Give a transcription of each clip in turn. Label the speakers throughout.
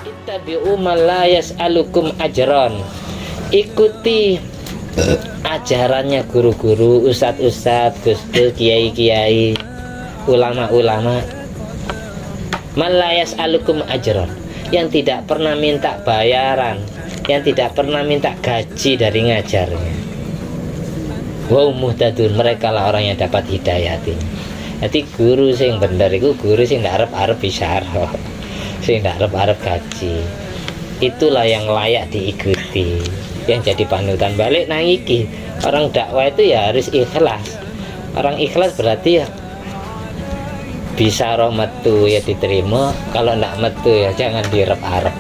Speaker 1: Ittabi'u man la yas'alukum ajron. Ikuti ajarannya guru-guru, ustadz-ustadz, gus-gus, kiai-kiai, ulama-ulama. Man la yas'alukum ajron, yang tidak pernah minta bayaran, yang tidak pernah minta gaji dari ngajarnya. Wa muhtadun, mereka lah orang yang dapat hidayah. Jadi guru sing bener iku guru sing ndak arep-arep bisyarah, sing ndak arep-arep gaji. Itulah yang layak diikuti, yang jadi panutan. Balik nang iki, orang dakwah itu ya harus ikhlas. Orang ikhlas berarti ya bisa roh metu ya diterima, kalau ndak metu ya jangan direp-arep.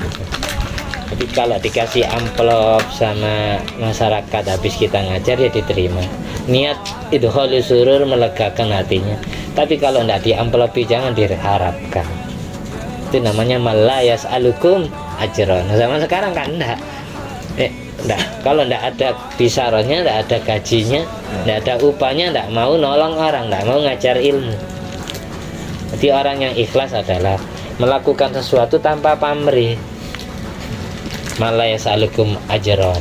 Speaker 1: Jadi kalau dikasih amplop sama masyarakat habis kita ngajar ya diterima. Niat itu khalis surur, melegakan hatinya. Tapi kalau ndak diamplopi jangan diharapkan. Itu namanya malayas alukum ajron. Zaman sekarang kan enggak. Enggak. Kalau enggak ada bisaronya, enggak ada gajinya, enggak ada upahnya, enggak mau nolong orang, enggak mau ngajar ilmu. Jadi orang yang ikhlas adalah melakukan sesuatu tanpa pamrih. Malayas alukum ajron.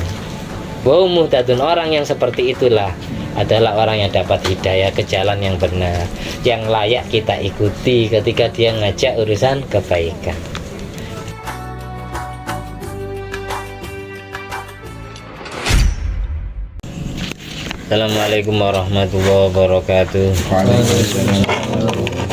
Speaker 1: Wa muhtadun, orang yang seperti itulah adalah orang yang dapat hidayah ke jalan yang benar, yang layak kita ikuti ketika dia ngajak urusan kebaikan. Assalamualaikum warahmatullahi wabarakatuh.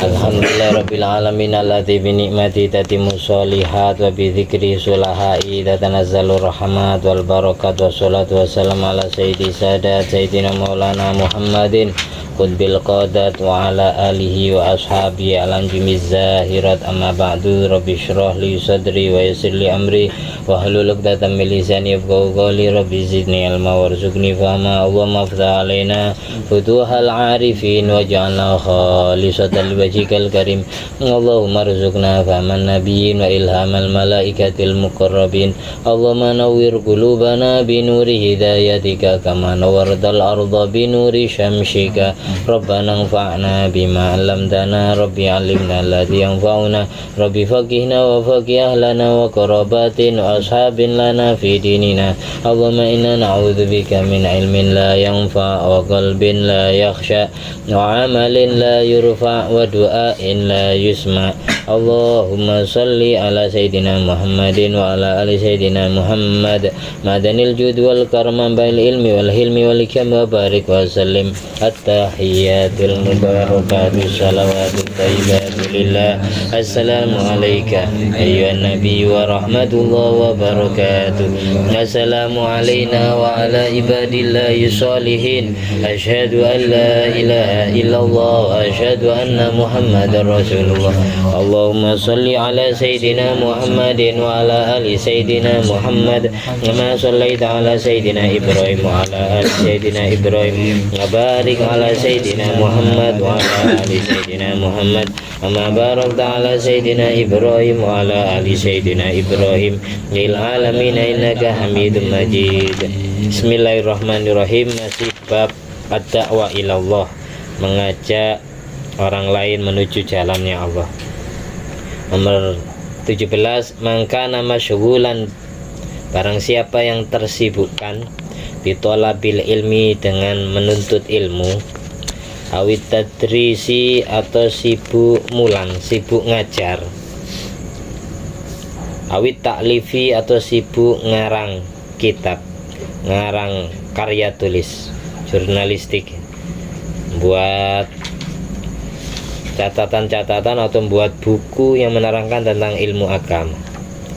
Speaker 1: Alhamdulillah rabbil alamin alladzi bi ni'mati tatimmu sholihat wa bi dzikri sulahai tatanazzalu rahmat wal barakat wassalatu wassalamu ala sayyidi sadat sayyidina maulana Muhammadin qutbil qadat wa ala alihi wa ashabihi alam jimiz zahirat. Amma ba'du, rabbi shrah li sadri wa yassir li amri wa hlul 'uqdatam min lisani yafqahu qawli. Rabbi zidni ilma warzuqni fahma. Allahumma ftah alaina futuhal arifin waj'alna khalisatan liwajhikal karim. Allahumma rzuqna fahman nabiyyin wa ilhamal malaikatil muqarrabin. Allahumma nawwir qulubana bi nuri hidayatika kama nawwartal arda bi nuri syamsika. Rabbana anfa'na bima 'allamtana, Rabbi 'allimna alladhi yanfa'una, Rabbi faqihna wa faqih ahlana wa qarabatin wa ashabin lana fi dinina. Allahumma inna na'udzubika min ilmin la yanfa' wa qalbin la yakhsha wa 'amalin la yurfa' wa du'ain la yusma'. Allahumma salli ala sayyidina Muhammadin wa ala ali sayyidina Muhammad madanil jud wal karma bil ilmi wal hilmi wal hikam wa barik wa sallim. At-tahiyatul mubarakatuh salawatut thayyibatu lillah. Assalamu alayka ayyuhan nabiy wa rahmatullahi wa barakatuh. Assalamu alayna wa ala ibadillahi sholihin. Asyhadu an la ilaha illallah wa asyhadu anna Muhammadar Rasulullah. Allahumma salli ala sayyidina Muhammadin wa ala ali sayyidina Muhammad kama sallaita ala sayyidina Ibrahim wa ala ali sayyidina Ibrahim wa barik ala sayyidina Muhammad wa ala ali sayyidina Muhammad kama barakta ala sayyidina Ibrahim wa ala ali sayyidina Ibrahim lil alamin innaka Hamidum Majid. Bismillahirrahmanirrahim. Masih bab ad-da'wa ilallah, mengajak orang lain menuju jalannya Allah. Nomor 17, mangkana masyghulan, barang siapa yang tersibukkan bitolabil ilmi, dengan menuntut ilmu, awit tadrisi, atau sibuk mulang, sibuk ngajar, awit taklifi, atau sibuk ngarang kitab, ngarang karya tulis jurnalistik, buat catatan-catatan atau membuat buku yang menerangkan tentang ilmu agama,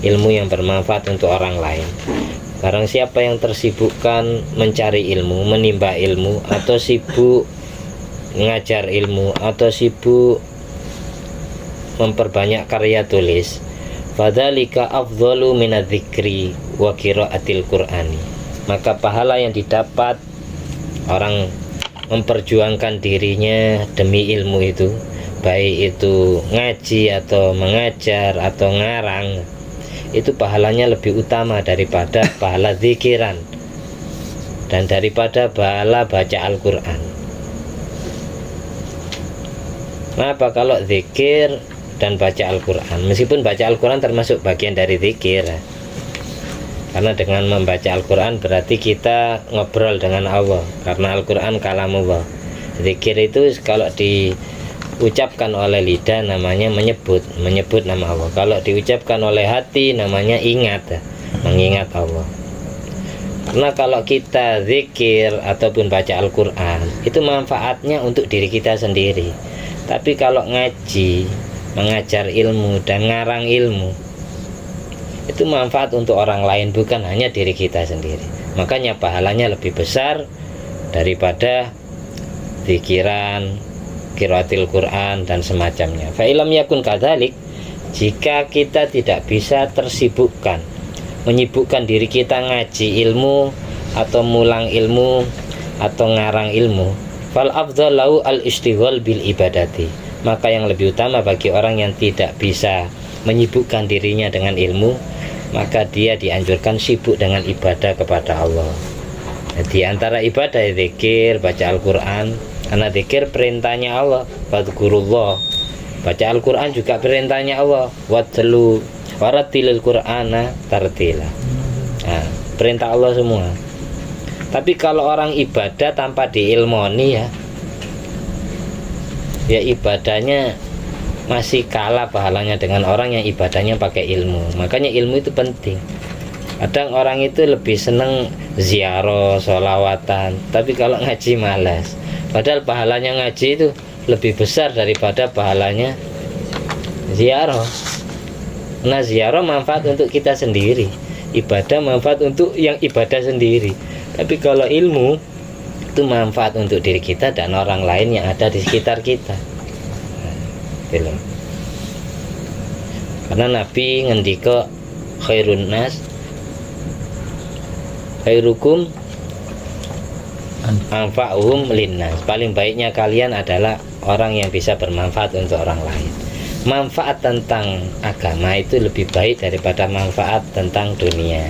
Speaker 1: ilmu yang bermanfaat untuk orang lain. Barang siapa yang tersibukkan mencari ilmu, menimba ilmu, atau sibuk mengajar ilmu, atau sibuk memperbanyak karya tulis, fadzalika afdhalu minadzikri wa qiraatil qur'ani, maka pahala yang didapat orang memperjuangkan dirinya demi ilmu itu, baik itu ngaji atau mengajar atau ngarang, itu pahalanya lebih utama daripada pahala zikiran dan daripada pahala baca Al-Quran. Kenapa? Kalau zikir dan baca Al-Quran. Meskipun baca Al-Quran termasuk bagian dari zikir, karena dengan membaca Al-Quran berarti kita ngobrol dengan Allah, karena Al-Quran kalamullah. Zikir itu kalau diucapkan oleh lidah namanya menyebut nama Allah. Kalau diucapkan oleh hati namanya mengingat Allah. Karena kalau kita zikir ataupun baca Al-Quran itu manfaatnya untuk diri kita sendiri. Tapi kalau ngaji, mengajar ilmu dan ngarang ilmu, itu manfaat untuk orang lain, bukan hanya diri kita sendiri. Makanya pahalanya lebih besar daripada zikiran, qiraatil Quran dan semacamnya. Fa ilam yakun kadzalik, jika kita tidak bisa tersibukkan, menyibukkan diri kita ngaji ilmu atau mulang ilmu atau ngarang ilmu, fal afdhalu al istighal bil ibadati, maka yang lebih utama bagi orang yang tidak bisa menyibukkan dirinya dengan ilmu, maka dia dianjurkan sibuk dengan ibadah kepada Allah. Di antara ibadah zikir, baca Al-Quran, karena zikir perintahnya Allah, fadhkurullah. Baca Al-Quran juga perintahnya Allah, watlu warattilil Qur'ana tartila. Nah, perintah Allah semua. Tapi kalau orang ibadah tanpa diilmoni, ya ibadahnya masih kalah pahalanya dengan orang yang ibadahnya pakai ilmu. Makanya ilmu itu penting. Kadang orang itu lebih seneng ziarah, sholawatan, tapi kalau ngaji malas. Padahal pahalanya ngaji itu lebih besar daripada pahalanya ziarah. Nah, ziarah manfaat untuk kita sendiri, ibadah manfaat untuk yang ibadah sendiri. Tapi kalau ilmu itu manfaat untuk diri kita dan orang lain yang ada di sekitar kita. Karena Nabi ngendika khairun nas khairukum anfa'uhum linnas, paling baiknya kalian adalah orang yang bisa bermanfaat untuk orang lain. Manfaat tentang agama itu lebih baik daripada manfaat tentang dunia.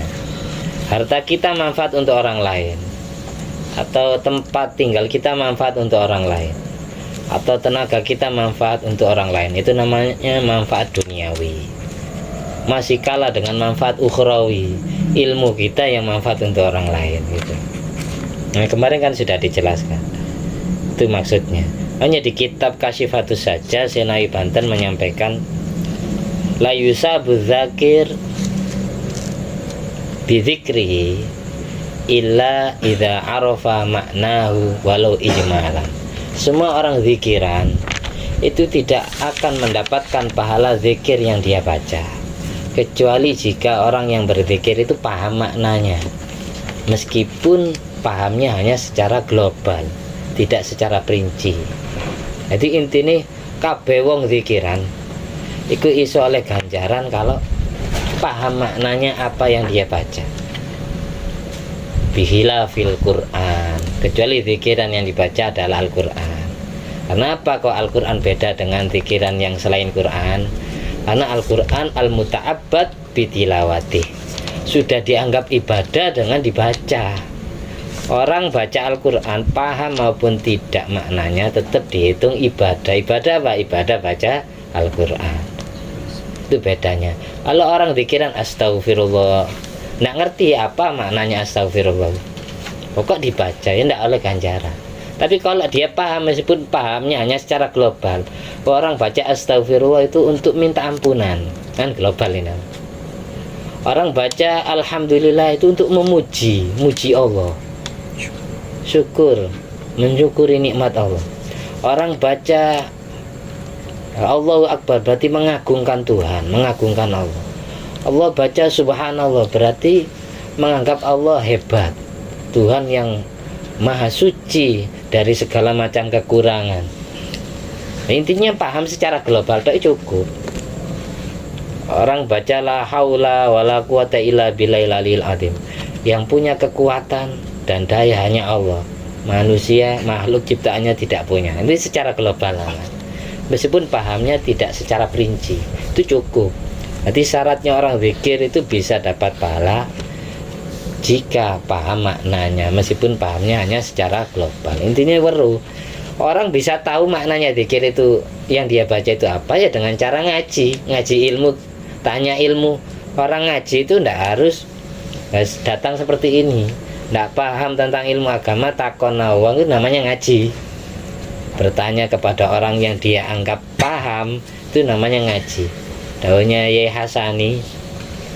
Speaker 1: Harta kita manfaat untuk orang lain, atau tempat tinggal kita manfaat untuk orang lain, atau tenaga kita manfaat untuk orang lain, itu namanya manfaat duniawi. Masih kalah dengan manfaat ukhrawi, ilmu kita yang manfaat untuk orang lain gitu. Nah, kemarin kan sudah dijelaskan itu maksudnya. Hanya di kitab Kasyifatus saja Senawi Banten menyampaikan la yusabu dzakir bidzikrihi illa idza arafa maknahu walau ijmalan. Semua orang zikiran itu tidak akan mendapatkan pahala zikir yang dia baca, kecuali jika orang yang berzikir itu paham maknanya, meskipun pahamnya hanya secara global, tidak secara perinci. Jadi intinya kabeh wong zikiran iku iso oleh ganjaran kalau paham maknanya apa yang dia baca. Bihila fil Quran, kecuali zikiran yang dibaca adalah Al-Quran. Kenapa kok Al-Quran beda dengan zikiran yang selain Quran? Karena Al-Quran al-muta'abbad bitilawati, sudah dianggap ibadah dengan dibaca. Orang baca Al-Quran paham maupun tidak maknanya tetap dihitung ibadah. Ibadah apa? Ibadah baca Al-Quran. Itu bedanya. Kalau orang zikiran astagfirullah, nggak ngerti apa maknanya astagfirullah, pokok dibaca ya nggak oleh ganjaran. Tapi kalau dia paham, meskipun pahamnya hanya secara global, orang baca astagfirullah itu untuk minta ampunan, kan global ini. Orang baca alhamdulillah itu untuk muji Allah, syukur, mensyukuri nikmat Allah. Orang baca Allahu Akbar berarti mengagungkan Tuhan, mengagungkan Allah. Allah baca subhanallah berarti menganggap Allah hebat, Tuhan yang maha suci dari segala macam kekurangan. Intinya paham secara global itu cukup. Orang baca la haula wala quwata illa billahil azim, yang punya kekuatan dan daya hanya Allah, manusia makhluk ciptaannya tidak punya. Ini secara global, meskipun pahamnya tidak secara perinci, itu cukup. Jadi syaratnya orang zikir itu bisa dapat pahala jika paham maknanya, meskipun pahamnya hanya secara global. Intinya weruh Orang bisa tahu maknanya zikir itu, yang dia baca itu apa ya, dengan cara ngaji ilmu, tanya ilmu. Orang ngaji itu ndak harus datang seperti ini. Ndak paham tentang ilmu agama, takon nawang, itu namanya ngaji. Bertanya kepada orang yang dia anggap paham, itu namanya ngaji. Daunnya Yai Hasani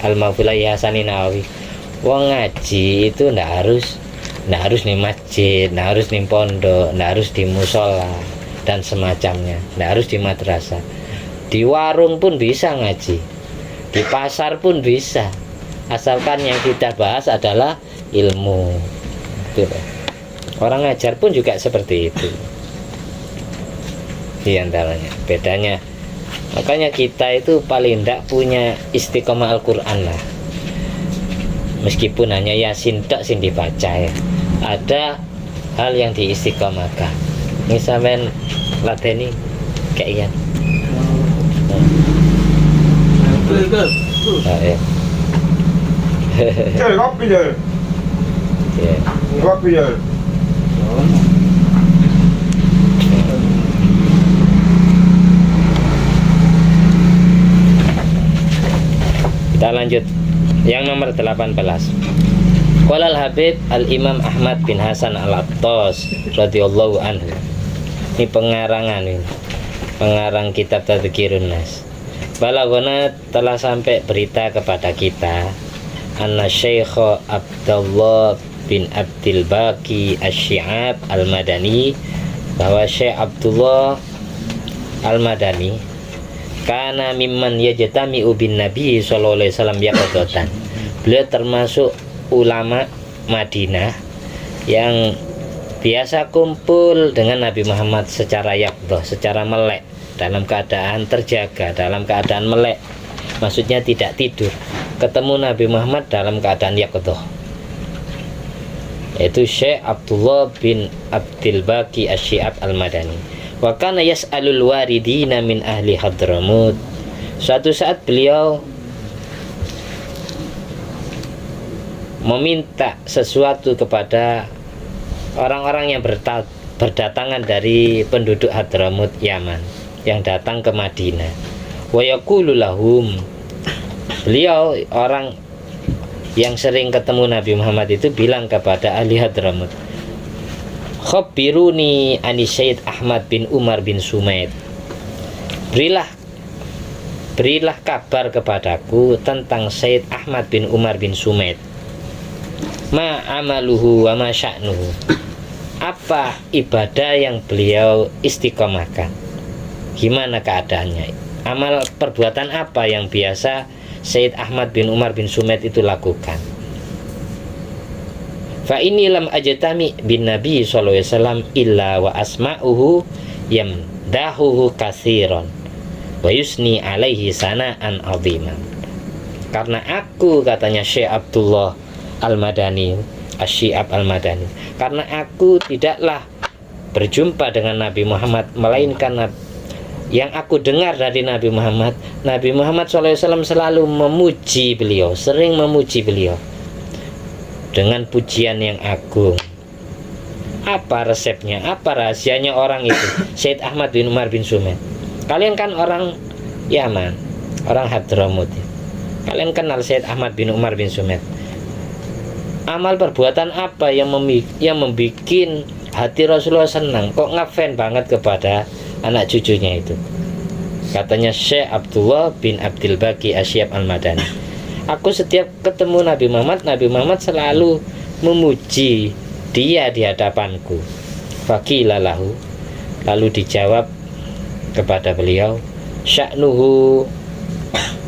Speaker 1: Al-Mawfila Yai Hasani Nawawi, wong ngaji itu ndak harus di masjid, ndak harus di pondok, ndak harus di musola dan semacamnya, ndak harus di madrasah. Di warung pun bisa ngaji, di pasar pun bisa, asalkan yang kita bahas adalah ilmu. Orang ngajar pun juga seperti itu. Di antaranya bedanya, makanya kita itu paling ndak punya istiqomah Al-Quran lah. Meskipun hanya Yasin tok sing dibaca ya, ada hal yang diistiqomahkan. Ini sampean lateni kayak iyan. Ya.
Speaker 2: Kopi ya.
Speaker 1: Ya.
Speaker 2: Kopi ya.
Speaker 1: Kita lanjut yang nomor 18. Qala al-Habib al-Imam Ahmad bin Hasan al-Attas radhiyallahu anhu. Ini pengarang kitab Tadhkirun Nas. Balagona telah sampai berita kepada kita anna Syekh Abdullah bin Abdul Baqi Asy-Syi'ab Al-Madani, bahwa Syekh Abdullah Al-Madani karena mimman yajtami'u bin Nabi sallallahu alaihi wasallam yaqdatan. Beliau termasuk ulama Madinah yang biasa kumpul dengan Nabi Muhammad secara yaqdah, secara melek, dalam keadaan terjaga, dalam keadaan melek. Maksudnya tidak tidur. Ketemu Nabi Muhammad dalam keadaan yaqdah. Yaitu Syekh Abdullah bin Abdul Baqi Asy-Syi'ab Al-Madani. Wa kana yas'alul waridina min ahli Hadramut. Suatu saat beliau meminta sesuatu kepada orang-orang yang berdatangan dari penduduk Hadramut Yaman yang datang ke Madinah. Wa yaqulu lahum, beliau orang yang sering ketemu Nabi Muhammad itu bilang kepada ahli Hadramut, khabiruni ani Sayyid Ahmad bin Umar bin Sumaid, berilah kabar kepadaku tentang Sayyid Ahmad bin Umar bin Sumaid. Ma amaluhu wa ma sya'nuhu, apa ibadah yang beliau istiqomahkan, gimana keadaannya, amal perbuatan apa yang biasa Sayyid Ahmad bin Umar bin Sumaid itu lakukan. Fa inni lam ajtami bin Nabi sallallahu alaihi wasallam illa wa asma'uhu yamdahuhu katsiran wa yusni alaihi sana'an 'aziman. Karena aku, katanya Syekh Abdullah Al-Madani Asy-Syi'ab Al-Madani, karena aku tidaklah berjumpa dengan Nabi Muhammad melainkan yang aku dengar dari Nabi Muhammad sallallahu alaihi wasallam selalu memuji beliau, sering memuji beliau dengan pujian yang agung. Apa resepnya, apa rahasianya orang itu, Sayyid Ahmad bin Umar bin Sumaid? Kalian kan orang Yaman, orang Hadramut. Kalian kenal Sayyid Ahmad bin Umar bin Sumaid. Amal perbuatan apa yang membuat hati Rasulullah senang, kok ngefan banget kepada anak cucunya itu? Katanya Syekh Abdullah bin Abdul Baqi Asy-Syi'ab Al-Madani, aku setiap ketemu Nabi Muhammad selalu memuji dia di hadapanku. Faqila lahu, lalu dijawab kepada beliau, sya'nuhu,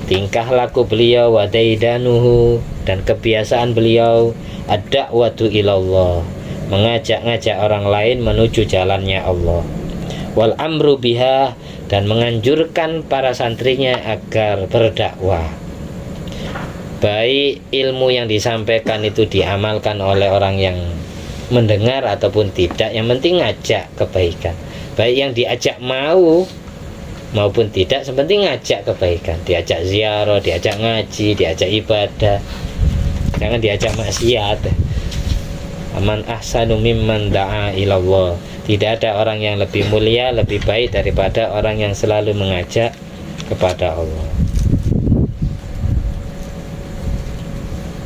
Speaker 1: tingkah laku beliau, wa daidanuhu, dan kebiasaan beliau, ad-da'watu ilallah, mengajak-ngajak orang lain menuju jalannya Allah, wal amru biha, dan menganjurkan para santrinya agar berdakwah. Baik ilmu yang disampaikan itu diamalkan oleh orang yang mendengar ataupun tidak, yang penting ngajak kebaikan. Baik yang diajak mau maupun tidak, sepenting ngajak kebaikan, diajak ziarah, diajak ngaji, diajak ibadah, jangan diajak maksiat. Aman ahsanu mimman da'a ilallah Tidak ada orang yang lebih mulia, lebih baik daripada orang yang selalu mengajak kepada Allah.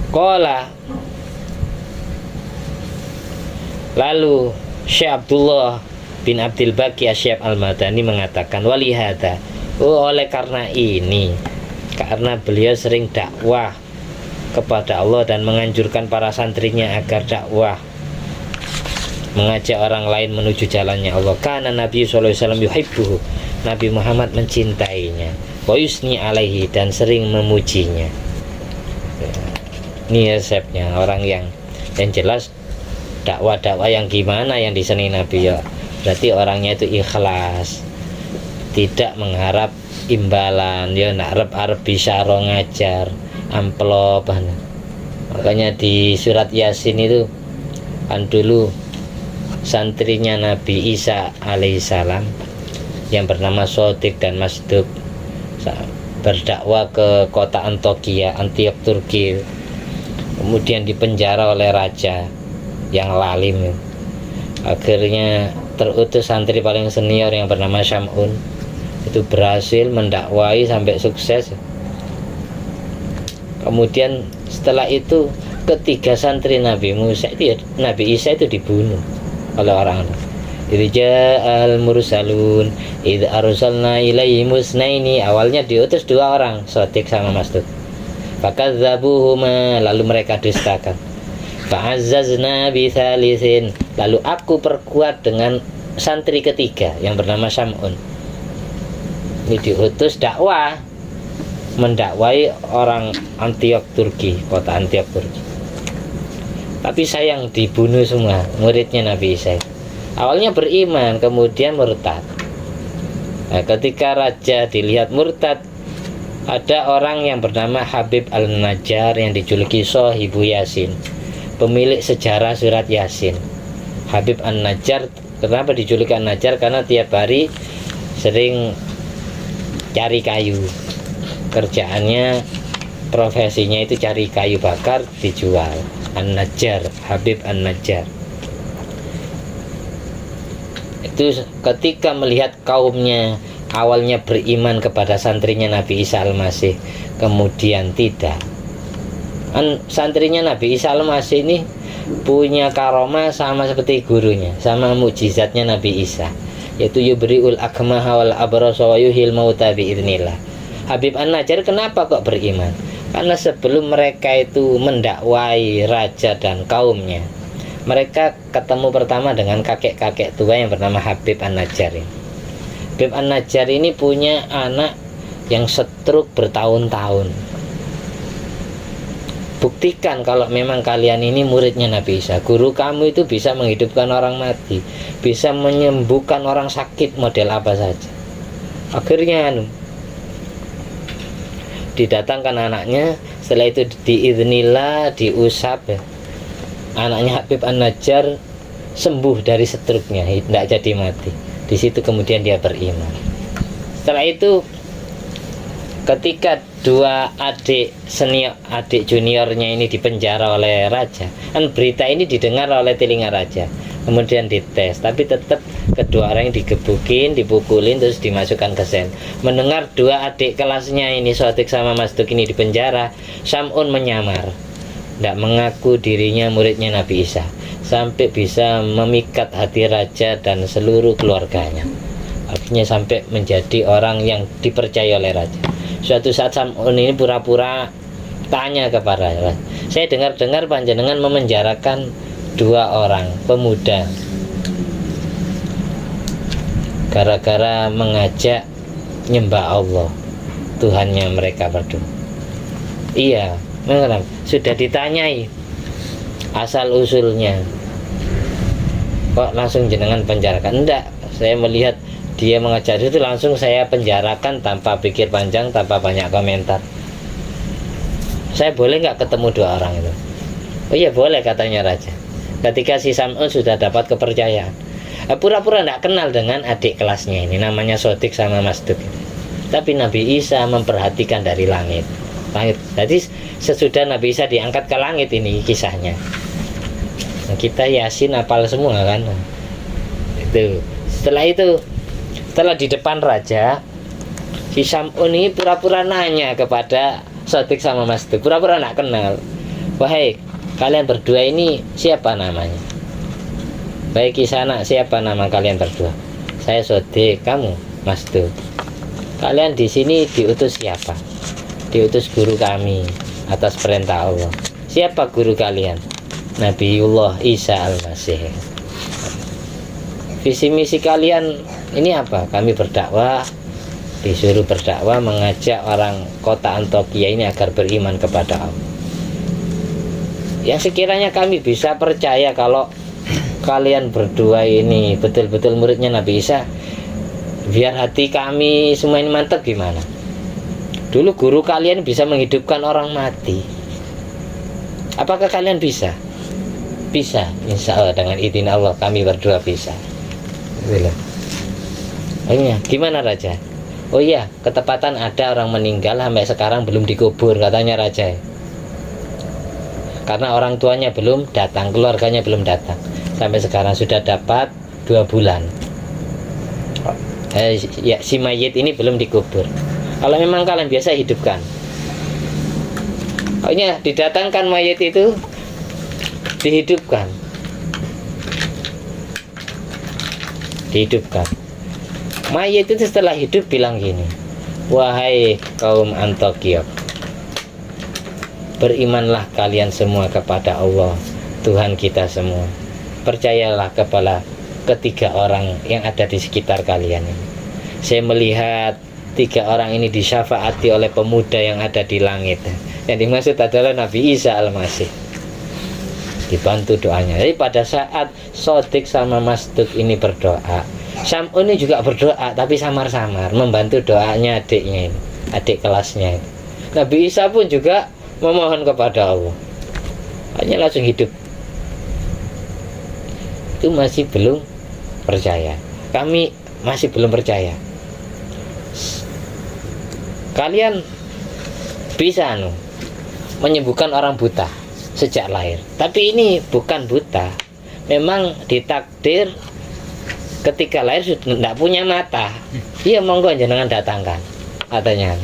Speaker 1: Qala, lalu Syekh Abdullah bin Abdul Baqi Asy-Syaib Al-Madani mengatakan, walihada, oleh karena ini, karena beliau sering dakwah kepada Allah dan menganjurkan para santrinya agar dakwah, mengajak orang lain menuju jalannya Allah. Karena Nabi SAW yuhibbuhu, Nabi Muhammad mencintainya, wa yusni alaihi, dan sering memujinya. Ini resepnya orang yang jelas dakwah-dakwah yang gimana yang disenangi Nabi ya. Berarti orangnya itu ikhlas, tidak mengharap imbalan, ya nak arep bisa ngajar amplop. Makanya di surat Yasin itu kan dulu santrinya Nabi Isa alaihissalam yang bernama Sotik dan Masduk berdakwah ke kota Antokia, Antiok, Turki. Kemudian dipenjara oleh raja yang lalim. Akhirnya terutus santri paling senior yang bernama Syam'un itu berhasil mendakwai sampai sukses. Kemudian setelah itu ketiga santri Nabi Isa itu dibunuh oleh orang. Irja'al mursalun idh arsalna ilaihim musnaini, awalnya diutus dua orang, Sotik sama Masdud. Fakadzabuhuma, lalu mereka dustakan. Fa'azzazna bitsalitsin, lalu aku perkuat dengan santri ketiga yang bernama Syam'un. Ini diutus dakwah, mendakwai orang Antiok Turki, kota Antiok Turki. Tapi sayang dibunuh semua muridnya Nabi Isa. Awalnya beriman, kemudian murtad. Nah, ketika raja dilihat murtad, ada orang yang bernama Habib Al-Najjar yang dijuluki Sohibu Yasin, pemilik sejarah surat Yasin. Habib An-Najjar, kenapa dijuluki An-Najjar? Karena tiap hari sering cari kayu. Kerjaannya, profesinya itu cari kayu bakar dijual. An-Najjar, Habib An-Najjar. Itu ketika melihat kaumnya awalnya beriman kepada santrinya Nabi Isa Al-Masih, kemudian tidak. Santrinya Nabi Isa Al-Masih ini punya karomah sama seperti gurunya, sama mukjizatnya Nabi Isa, yaitu yubri'ul akmaha wal abrasa wa yuhil mauta biidznillah. Habib An-Najjar kenapa kok beriman? Karena sebelum mereka itu mendakwai raja dan kaumnya, mereka ketemu pertama dengan kakek-kakek tua yang bernama Habib An-Najjar ini. Habib An-Najjar ini punya anak yang stroke bertahun-tahun. Buktikan kalau memang kalian ini muridnya Nabi Isa, guru kamu itu bisa menghidupkan orang mati, bisa menyembuhkan orang sakit model apa saja. Akhirnya didatangkan anaknya, setelah itu diiznillah, diusap ya. Anaknya Habib An-Najjar sembuh dari stroke-nya, tidak jadi mati. Di situ kemudian dia beriman. Setelah itu ketika dua adik senior, adik juniornya ini dipenjara oleh raja, kan berita ini didengar oleh telinga raja, kemudian dites, tapi tetap kedua orang yang digebukin, dipukulin, terus dimasukkan ke sel. Mendengar dua adik kelasnya ini, Sotik sama Masduk ini dipenjara, Syam'un menyamar, tidak mengaku dirinya muridnya Nabi Isa, sampai bisa memikat hati raja dan seluruh keluarganya. Akhirnya sampai menjadi orang yang dipercaya oleh raja. Suatu saat Syam'un ini pura-pura tanya kepada raja, saya dengar-dengar panjenengan memenjarakan dua orang pemuda gara-gara mengajak nyembah Allah, Tuhannya mereka berdua. Iya, memang sudah ditanyai asal usulnya, kok langsung jenengan penjarakan? Enggak, saya melihat dia mengajar itu langsung saya penjarakan tanpa pikir panjang, tanpa banyak komentar. Saya boleh nggak ketemu dua orang itu? Oh iya boleh, katanya raja. Ketika si Syam'un sudah dapat kepercayaan, pura-pura tidak kenal dengan adik kelasnya ini, namanya Sotik sama Masduk. Tapi Nabi Isa memperhatikan dari langit. Jadi sesudah Nabi Isa diangkat ke langit, ini kisahnya. Kita Yasin hafal semua kan. Itu Tuh. Setelah di depan raja, si Sam'un ini pura-pura nanya kepada Sodik sama Mastuk, pura-pura nak kenal. Wahai kalian berdua ini siapa namanya? Baik Kisana, siapa nama kalian berdua? Saya Sodik, kamu Mastuk. Kalian di sini diutus siapa? Diutus guru kami atas perintah Allah. Siapa guru kalian? Nabiullah Isa Al-Masih. Visi misi kalian ini apa? Kami berdakwah, disuruh berdakwah, mengajak orang kota Antokia ini agar beriman kepada Allah. Yang sekiranya kami bisa percaya kalau kalian berdua ini betul-betul muridnya Nabi Isa, biar hati kami semua ini mantap gimana? Dulu guru kalian bisa menghidupkan orang mati. Apakah kalian bisa? Bisa, insya Allah dengan izin Allah kami berdua bisa. Akhirnya gimana raja? Oh iya, ketepatan ada orang meninggal sampai sekarang belum dikubur katanya raja. Karena orang tuanya belum datang, keluarganya belum datang. Sampai sekarang sudah dapat 2 bulan. Ya, si mayit ini belum dikubur. Kalau memang kalian biasa hidupkan. Pokoknya didatangkan mayit itu, dihidupkan. Mayit itu setelah hidup bilang gini, wahai kaum Antokia, berimanlah kalian semua kepada Allah, Tuhan kita semua. Percayalah kepada ketiga orang yang ada di sekitar kalian ini. Saya melihat 3 orang ini disyafaati oleh pemuda yang ada di langit. Yang dimaksud adalah Nabi Isa Al-Masih. Dibantu doanya. Jadi pada saat Sodik sama Mastuk ini berdoa, Sam'un ini juga berdoa tapi samar-samar, membantu doanya adiknya ini, adik kelasnya ini. Nabi Isa pun juga memohon kepada Allah, hanya langsung hidup. Itu masih belum percaya. Kami masih belum percaya. Kalian bisa menyembuhkan orang buta sejak lahir, tapi ini bukan buta, memang ditakdir ketika lahir sudah tidak punya mata. Iya, monggo jenengan datangkan katanya.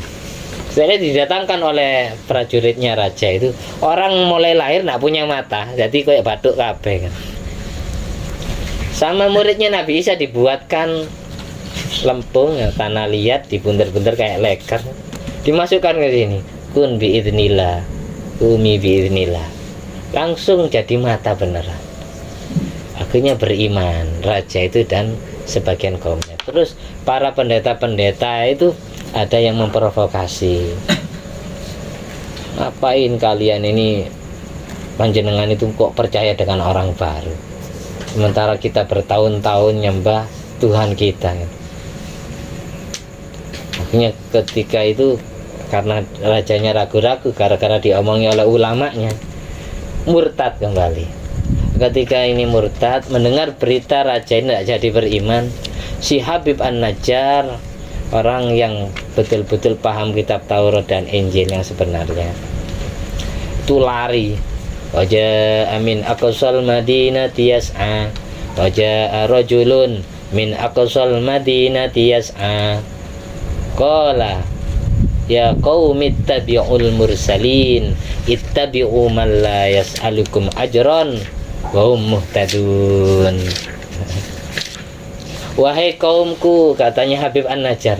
Speaker 1: Saya didatangkan oleh prajuritnya raja itu, orang mulai lahir tidak punya mata, jadi kayak batuk kabeh kan. Sama muridnya Nabi Isa dibuatkan lempung ya, tanah liat, dibunter-bunter kayak leker, dimasukkan ke sini, kun biidznillah, umi biidznillah, langsung jadi mata beneran. Akhirnya beriman raja itu dan sebagian kaumnya. Terus para pendeta-pendeta itu ada yang memprovokasi, ngapain kalian ini, panjenengan itu kok percaya dengan orang baru, sementara kita bertahun-tahun nyembah Tuhan kita. Akhirnya ketika itu karena rajanya ragu-ragu gara-gara diomongi oleh ulamanya, murtad kembali. Ketika ini murtad, mendengar berita raja ini tidak jadi beriman, si Habib An-Najjar, orang yang betul-betul paham kitab Taurat dan Injil yang sebenarnya, itu lari. Wajah amin aqsal madinati yas'a, wajah rajulun min aqsal madinati yas'a, qala ya qaumi ittabi'ul mursalin ittabi'u man la yas'alukum ajran wa hum muhtadun. Wahai kaumku, katanya Habib An-Najjar,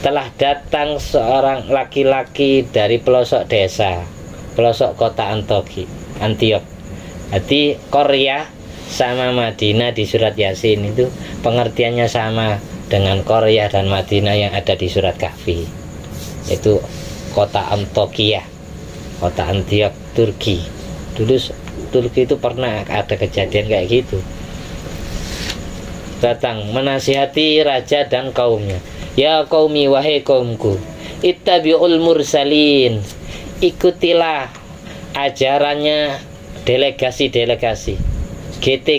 Speaker 1: telah datang seorang laki-laki dari pelosok desa, pelosok kota Antiok. Jadi Korea sama Madinah di surat Yasin itu pengertiannya sama dengan Korea dan Madinah yang ada di surat Kahfi. Itu kota Antokia, kota Antiok, Turki. Dulu Turki itu pernah ada kejadian kayak gitu. Datang menasihati raja dan kaumnya. Ya qaumi, wahai kaumku, ittabi'ul mursalin, ikutilah ajarannya delegasi-delegasi, GT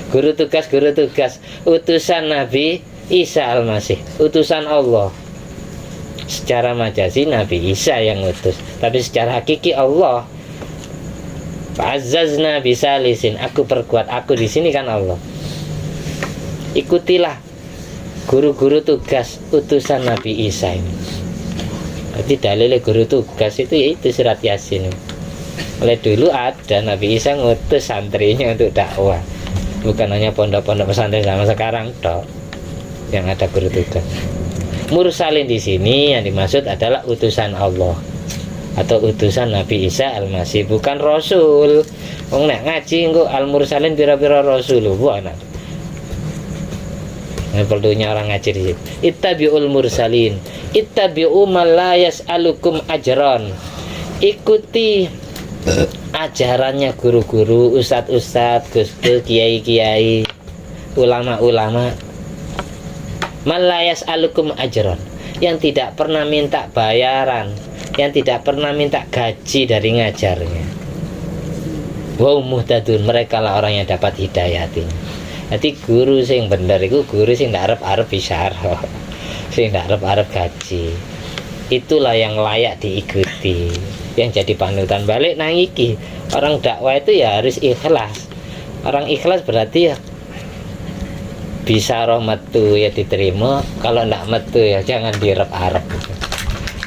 Speaker 1: guru tugas utusan Nabi Isa Al-Masih, utusan Allah. Secara majazi Nabi Isa yang utus, tapi secara hakiki Allah. Fa'azzazna bisalisin, aku perkuat, aku di sini kan Allah. ikutilah guru-guru tugas utusan Nabi Isa ini. Jadi dalilnya guru tugas itu yaitu surat Yasin. Oleh dulu ada Nabi Isa ngutus santrinya untuk dakwah. Bukan hanya pondok-pondok pesantren sama sekarang toh yang ada guru tugas. Mursalin di sini yang dimaksud adalah utusan Allah atau utusan Nabi Isa Al-Masih, bukan Rasul. Wong nek ngaji engko al-mursalin pira-pira rasul lho, anak. Ini perlunya orang ngaji di sini. Ittabi'ul mursalin, ittabi'u man la yas'alukum ajran. Ikuti ajarannya guru-guru, ustadz-ustadz, gus-gus, kiai-kiai, ulama-ulama. Man la yas'alukum ajran, yang tidak pernah minta bayaran, yang tidak pernah minta gaji dari ngajarnya. Wa muhtadun, mereka lah orang yang dapat hidayah. Jadi guru sing bener itu guru sing ndak arep-arep bisyarah, sing ndak arep-arep gaji. Itulah yang layak diikuti, yang jadi panutan. Balik nang iki, orang dakwah itu ya harus ikhlas. Orang ikhlas berarti ya bisa roh metu ya diterima, kalau ndak metu ya jangan direp-arep.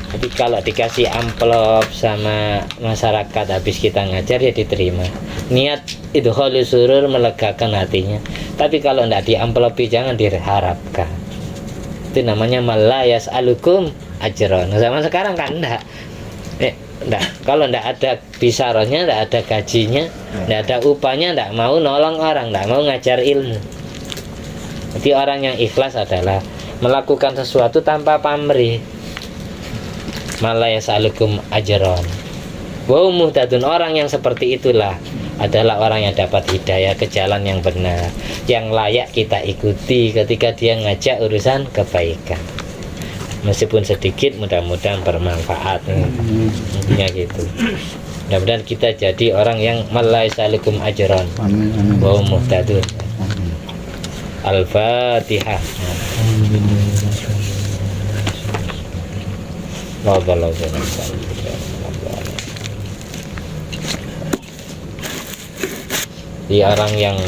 Speaker 1: Jadi kalau dikasih amplop sama masyarakat habis kita ngajar ya diterima. Niat itu khalus surur, melegakan hatinya. Tapi kalau tidak diamplopi jangan diharapkan. Itu namanya malayas alukum ajron. Zaman sekarang kan enggak. Enggak. Kalau enggak ada bisaronya, enggak ada gajinya, enggak ada upahnya, enggak mau nolong orang, enggak mau ngajar ilmu. Jadi orang yang ikhlas adalah melakukan sesuatu tanpa pamrih. Malayas alukum ajron. Wa muhtadun, orang yang seperti itulah adalah orang yang dapat hidayah ke jalan yang benar, yang layak kita ikuti ketika dia ngajak urusan kebaikan. Meskipun sedikit, mudah-mudahan bermanfaat. Intinya gitu. Mudah-mudahan kita jadi orang yang malayas alukum ajron. Wa muhtadun. Al-Fatihah. Di orang yang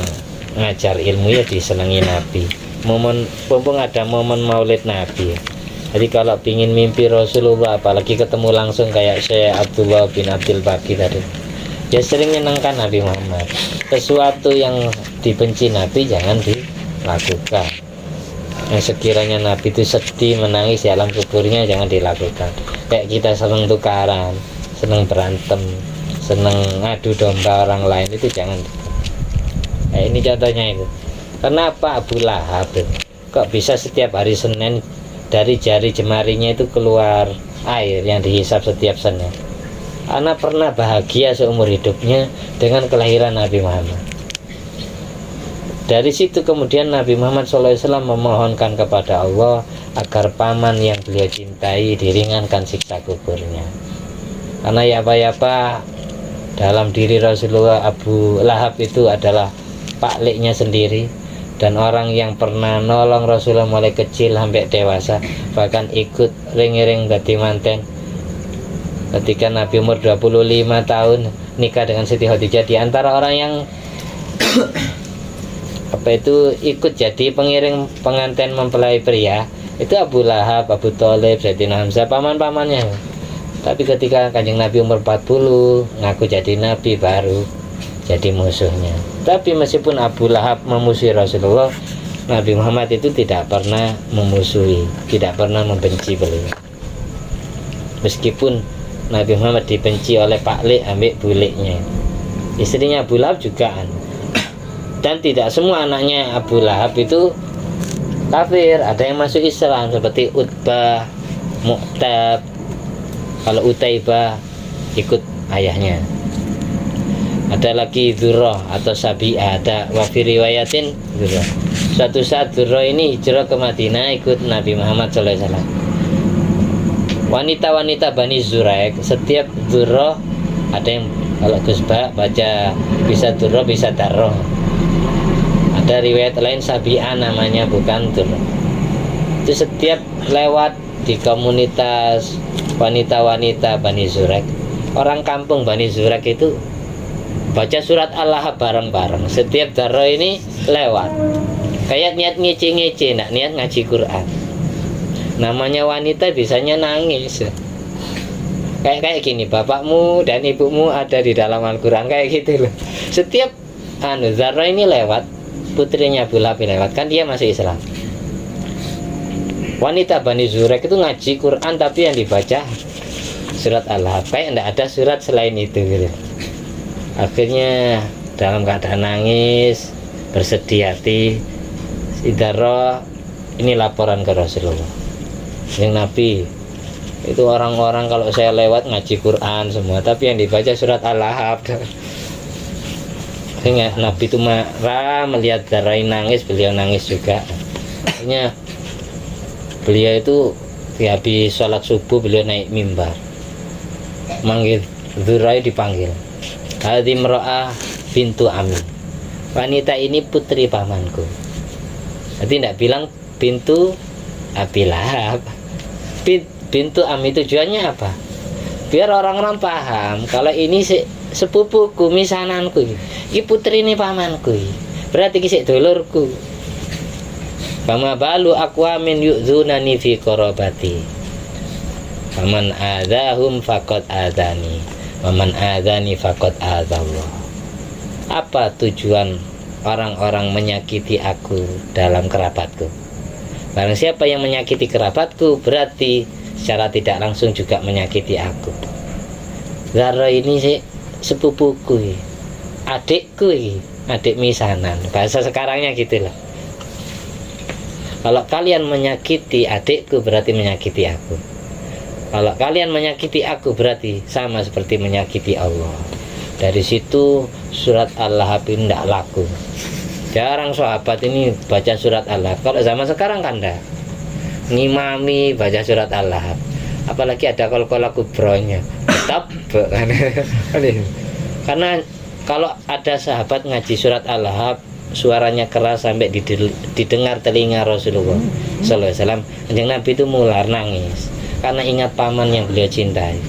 Speaker 1: ngajar ilmu ya disenangi Nabi. Momen mumpung ada momen Maulid Nabi. Jadi kalau pingin mimpi Rasulullah, apalagi ketemu langsung kayak Syekh Abdullah bin Abdul Baqi tadi, ya sering menyenangkan Nabi Muhammad. Sesuatu yang dibenci Nabi jangan dilakukan. Yang sekiranya Nabi itu sedih, menangis di alam kuburnya jangan dilakukan. Kayak kita senang tukaran, senang berantem, senang ngadu domba orang lain, itu jangan. Ini contohnya itu. Kenapa Abu Lahab kok bisa setiap hari Senin dari jari jemarinya itu keluar air yang dihisap setiap Senin? Karena pernah bahagia seumur hidupnya dengan kelahiran Nabi Muhammad. Dari situ kemudian Nabi Muhammad SAW memohonkan kepada Allah agar paman yang beliau cintai diringankan siksa kuburnya. Karena ya apa dalam diri Rasulullah, Abu Lahab itu adalah pakliknya sendiri, dan orang yang pernah nolong Rasulullah mulai kecil sampai dewasa, bahkan ikut ring-ring dadi manten. Ketika Nabi umur 25 tahun nikah dengan Siti Khadijah, di antara orang yang ikut jadi pengiring pengantin mempelai pria itu Abu Lahab, Abu Thalib, Sayyidina Hamzah, paman-pamannya. Tapi ketika Kanjeng Nabi umur 40 ngaku jadi Nabi, baru jadi musuhnya. Tapi meskipun Abu Lahab memusuhi Rasulullah, Nabi Muhammad itu tidak pernah memusuhi, tidak pernah membenci beliau. Meskipun Nabi Muhammad dibenci oleh paklik ambek buliknya, istrinya Abu Lahab juga. Dan tidak semua anaknya Abu Lahab itu kafir, ada yang masuk Islam seperti Utbah, Mu'tab. Kalau Utaibah ikut ayahnya. Ada lagi Dzurrah atau Sabi'ah, ada wafi riwayatin Dzurrah. Suatu saat Dzurrah ini hijrah ke Madinah ikut Nabi Muhammad SAW. Wanita-wanita Bani Zuraik, setiap Dzurrah ada yang kalau Gus baca bisa Dzurrah bisa Darrah. Ada riwayat lain Sabi'ah namanya, bukan Dzurrah. Itu setiap lewat di komunitas wanita-wanita Bani Zuraik, orang kampung Bani Zuraik itu baca surat Al-Lahab bareng-bareng. Setiap Dzurrah ini lewat Kayak niat ngece-ngece, nak niat ngaji Quran. Namanya wanita bisanya nangis. Kayak gini, bapakmu dan ibumu ada di dalam Al-Quran, kayak gitu loh. Setiap Zarah ini lewat, putrinya Abu Lahab lewat, kan dia masih Islam. Wanita Bani Zurek itu ngaji Quran, tapi yang dibaca surat Al-Lahab. Kayak tidak ada surat selain itu gitu. Akhirnya dalam keadaan nangis, bersedih hati, Zarah ini laporan ke Rasulullah. Yang Nabi, itu orang-orang kalau saya lewat ngaji Quran semua, tapi yang dibaca surat Al-Lahab. Akhirnya Nabi itu marah melihat Zarah nangis, beliau nangis juga. Akhirnya beliau itu habis sholat subuh, beliau naik mimbar, manggil Zarah, dipanggil, Hadi Mro'ah bintu Ami, wanita ini putri pamanku. Jadi tidak bilang bintu Abi Lahab, bintu Ami. Tujuannya apa? Biar orang-orang paham kalau ini sepupuku, misananku, ini putri ini pamanku, berarti kisik dulurku. Fama balu aqwamin yu'dzunani fi qarabati, faman adzahum faqad adzani, waman adzani faqad adzallah. Apa tujuan orang-orang menyakiti aku dalam kerabatku? Barang siapa yang menyakiti kerabatku, berarti secara tidak langsung juga menyakiti aku. Zarah ini sih sepupuku, adikku, adik misanan. Bahasa sekarangnya gitu lah. Kalau kalian menyakiti adikku, berarti menyakiti aku. Kalau kalian menyakiti aku, berarti sama seperti menyakiti Allah. Dari situ surat Al-Lahab ini tidak laku. Jarang sahabat ini baca surat Al-Lahab. Kalau zaman sekarang kan enggak, ngimami baca surat Al-Lahab. Apalagi ada kol-kola kubronya, tetap karena kalau ada sahabat ngaji surat Al-Lahab, suaranya keras sampai didengar telinga Rasulullah Sallallahu Alaihi Wasallam. Kanjeng Nabi itu mular nangis karena ingat paman yang beliau cintai.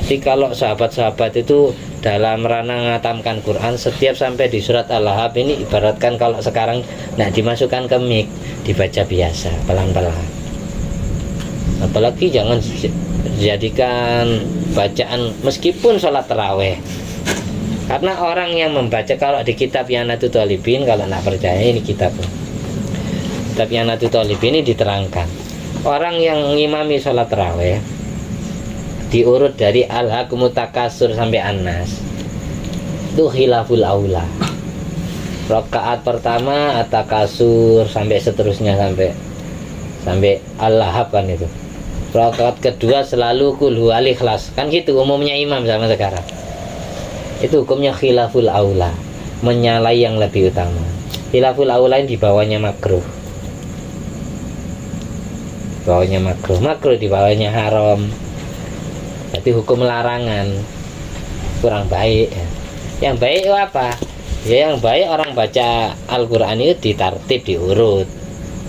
Speaker 1: Jadi kalau sahabat-sahabat itu dalam rana ngatamkan Quran, setiap sampai di surat Al-Lahab ini ibaratkan kalau sekarang tidak dimasukkan ke mic, dibaca biasa, pelan-pelan. Apalagi jangan jadikan bacaan meskipun sholat taraweh. Karena orang yang membaca, kalau di kitab Yanatul Talibin, kalau tidak percaya ini kitab Yanatul Talibin ini diterangkan, orang yang ngimami sholat taraweh diurut dari Al-Hakumut Takasur sampai An-Nas, itu khilaful aula. Rakaat pertama At-Takasur sampai seterusnya sampai Al-Lahab kan itu. Rakaat kedua selalu Qul Huwal Ikhlas, kan gitu umumnya imam zaman sekarang. Itu hukumnya khilaful aula, menyalai yang lebih utama. Khilaful aula di bawahnya makruh. Makruh di bawahnya haram. Jadi hukum larangan, kurang baik. Yang baik itu apa? Ya yang baik orang baca Al-Quran itu ditartib, diurut.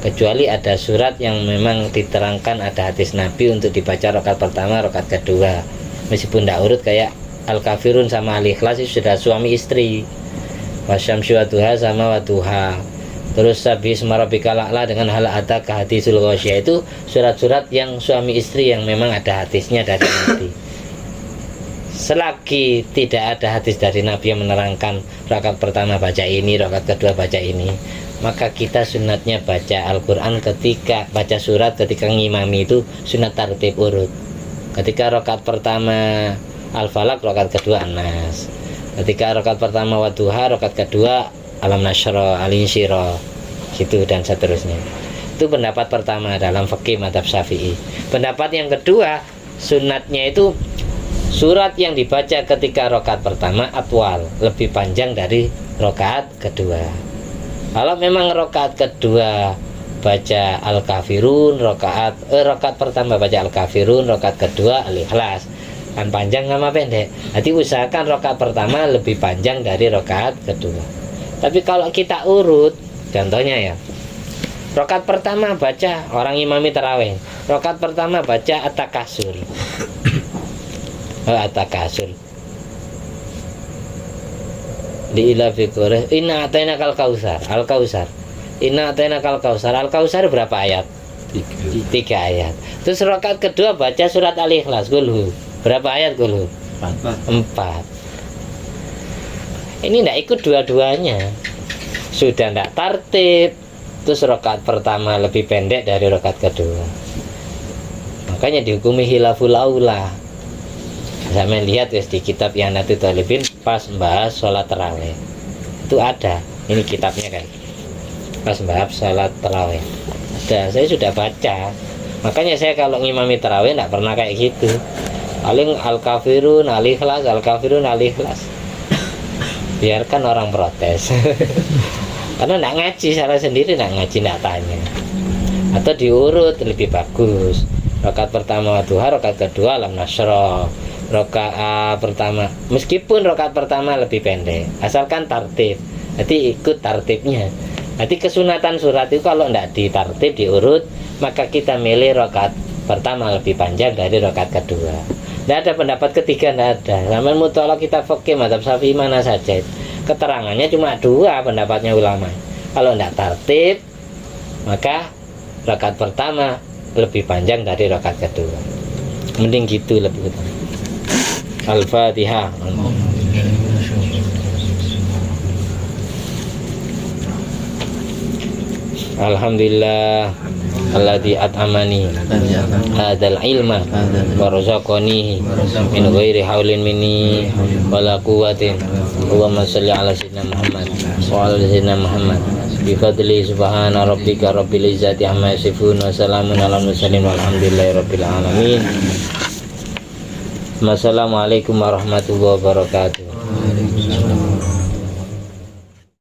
Speaker 1: Kecuali ada surat yang memang diterangkan ada hadis Nabi untuk dibaca rakaat pertama, rakaat kedua. Meskipun tidak urut, kayak Al-Kafirun sama Al-Ikhlas itu sudah suami istri. Wasyamsi waduha sama waduha. Terus Sabbihisma rabbikal a'la dengan hal ataka hadisul ghasyiyah, itu surat-surat yang suami istri yang memang ada hadisnya dari Nabi. Selagi tidak ada hadis dari Nabi yang menerangkan rakaat pertama baca ini, rakaat kedua baca ini, maka kita sunatnya baca Al-Quran ketika baca surat, ketika ngimami itu sunat tartib urut. Ketika rakaat pertama Al-Falaq, rakaat kedua An-Nas. Ketika rakaat pertama Wadduha, rakaat kedua Alam Nasyrah, Al-Insyirah, gitu dan seterusnya. Itu pendapat pertama dalam fikih mazhab Syafi'i. Pendapat yang kedua, sunatnya itu surat yang dibaca ketika rakaat pertama atwal, lebih panjang dari rakaat kedua. Kalau memang rakaat kedua baca Al-Kafirun, rakaat pertama baca Al-Kafirun, rakaat kedua Al-Ikhlas, kan panjang sama pendek. Jadi usahakan rakaat pertama lebih panjang dari rakaat kedua. Tapi kalau kita urut, contohnya ya, rakaat pertama baca, orang imami tarawih, rakaat pertama baca At-Takasur. At-Takasur. Di ila fi Quraish, inna atainakal kausar, Al-Kausar. Inna atainakal kautsar. Al-Kautsar berapa ayat? 3 ayat. Terus rakaat kedua baca surat Al-Ikhlas, Qul. Berapa ayat Qul? 4. Ini tidak ikut dua-duanya. Sudah tidak tertib. Terus rakaat pertama lebih pendek dari rakaat kedua. Makanya dihukumi khilaful aula. Saya lihat di kitab yang nanti Talibin pas bahas sholat tarawih. Itu ada. Ini kitabnya kan. Pas bahas sholat tarawih. Ada. Saya sudah baca. Makanya saya kalau ngimami tarawih tidak pernah kayak gitu. Paling al-kafirun al-ikhlas, al-kafirun al-ikhlas. Biarkan orang protes. Karena tidak ngaji, salah sendiri tidak ngaji, tidak tanya. Atau diurut lebih bagus. Rakaat pertama duha, rakaat kedua alam nasroh. Rakaat pertama, meskipun rakaat pertama lebih pendek, asalkan tartib. Nanti ikut tartibnya. Nanti kesunatan surat itu kalau tidak ditartib, diurut, maka kita milih rakaat pertama lebih panjang dari rakaat kedua. Tidak ada pendapat ketiga, tidak ada. Sama mutolak kita fikih mazhab Syafi'i mana saja. Keterangannya cuma 2 pendapatnya ulama. Kalau tidak tertib, maka rakaat pertama lebih panjang dari rakaat kedua. Mending gitu lebih utama. Al-Fatihah. Alhamdulillah alladzi at'amani hadzal ilma wa razaqani min ghairi haulin minni wala quwwatin. Allahumma shalli ala sayyidina Muhammad wa ala sayyidina Muhammad bi fadli subhana rabbika rabbil izzati amma yasifun wa salamun alal mursalin walhamdulillahi rabbil alamin. Wassalamualaikum warahmatullahi wabarakatuh.